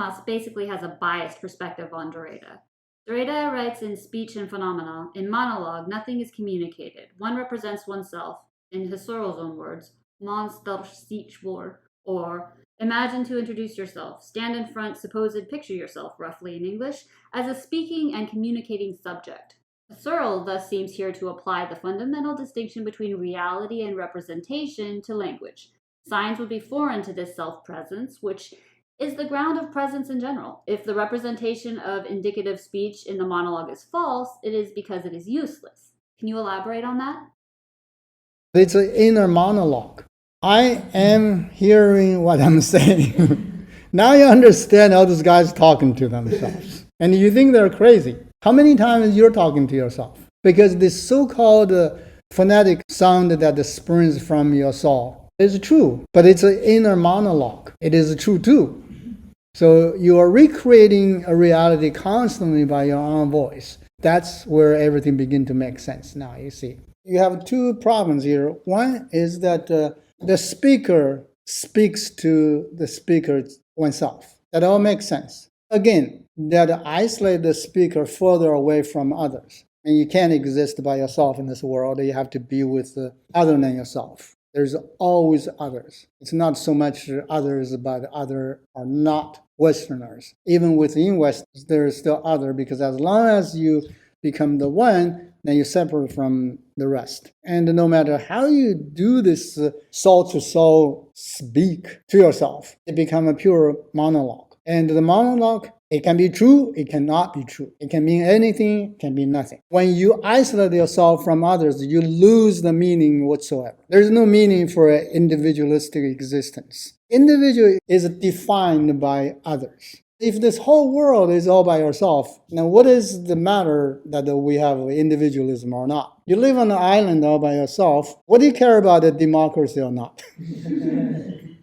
Habermas basically has a biased perspective on Derrida. Derrida writes in Speech and Phenomena, in Monologue, nothing is communicated. One represents oneself, in Husserl's own words, man stellt sich vor, or imagine to introduce yourself, stand in front, supposed picture yourself, roughly in English, as a speaking and communicating subject. Husserl thus seems here to apply the fundamental distinction between reality and representation to language. Signs would be foreign to this self-presence, which is the ground of presence in general. If the representation of indicative speech in the monologue is false, it is because it is useless. Can you elaborate on that? It's an inner monologue. I am hearing what I'm saying. Now you understand how these guys talking to themselves. And you think they're crazy. How many times you're talking to yourself? Because this so-called phonetic sound that springs from your soul is true, but it's an inner monologue. It is true too. So you are recreating a reality constantly by your own voice. That's where everything begins to make sense now, you see. You have two problems here. One is that the speaker speaks to the speaker oneself. That all makes sense. Again, that isolate the speaker further away from others. And you can't exist by yourself in this world. You have to be with other than yourself. There's always others. It's not so much others, but other are not Westerners. Even within West, there's still other, because as long as you become the one, then you separate from the rest. And no matter how you do this soul-to-soul speak to yourself, it becomes a pure monologue. And the monologue, it can be true, it cannot be true. It can mean anything, it can mean nothing. When you isolate yourself from others, you lose the meaning whatsoever. There's no meaning for an individualistic existence. Individual is defined by others. If this whole world is all by yourself, now what is the matter that we have individualism or not? You live on an island all by yourself. What do you care about the democracy or not?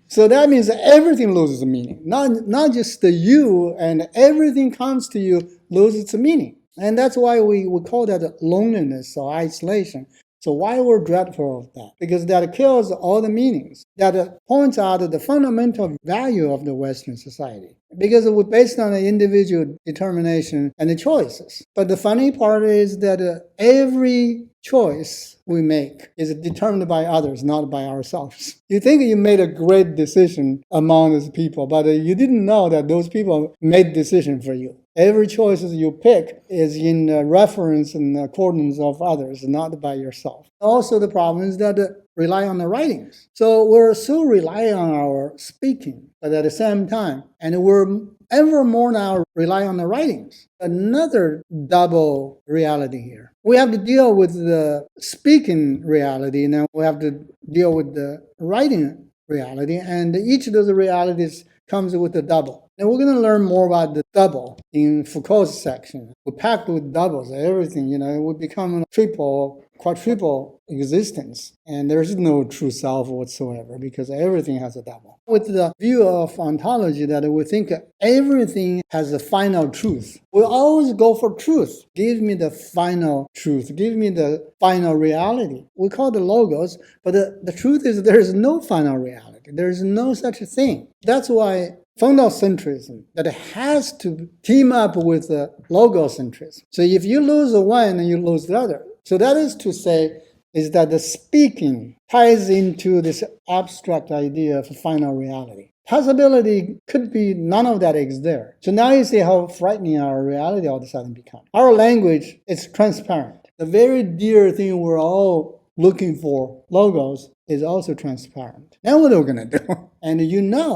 So that means that everything loses meaning. Not just the you, and everything comes to you loses its meaning. And that's why we call that loneliness or isolation. So why we're dreadful of that? Because that kills all the meanings. That points out the fundamental value of the Western society. Because it was based on the individual determination and the choices. But the funny part is that every choice we make is determined by others, not by ourselves. You think you made a great decision among those people, but you didn't know that those people made decision for you. Every choice you pick is in reference and accordance of others, not by yourself. Also, the problem is that rely on the writings. So we're so rely on our speaking, but at the same time, and we're ever more now rely on the writings. Another double reality here. We have to deal with the speaking reality, and then we have to deal with the writing reality, and each of those realities comes with a double. And we're going to learn more about the double in Foucault's section. We're packed with doubles, everything, it would become a triple, quadruple existence. And there's no true self whatsoever, because everything has a double. With the view of ontology that we think everything has a final truth, we always go for truth. Give me the final truth. Give me the final reality. We call it the logos, but the truth is there is no final reality. There is no such a thing. That's why phonocentrism that has to team up with logocentrism. So if you lose the one, then you lose the other. So that is to say, is that the speaking ties into this abstract idea of final reality. Possibility could be none of that is there. So now you see how frightening our reality all of a sudden becomes. Our language is transparent. The very dear thing we're all looking for, logos, is also transparent. Now what are we going to do? And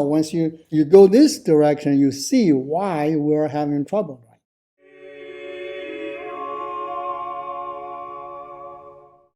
once you go this direction, you see why we're having trouble.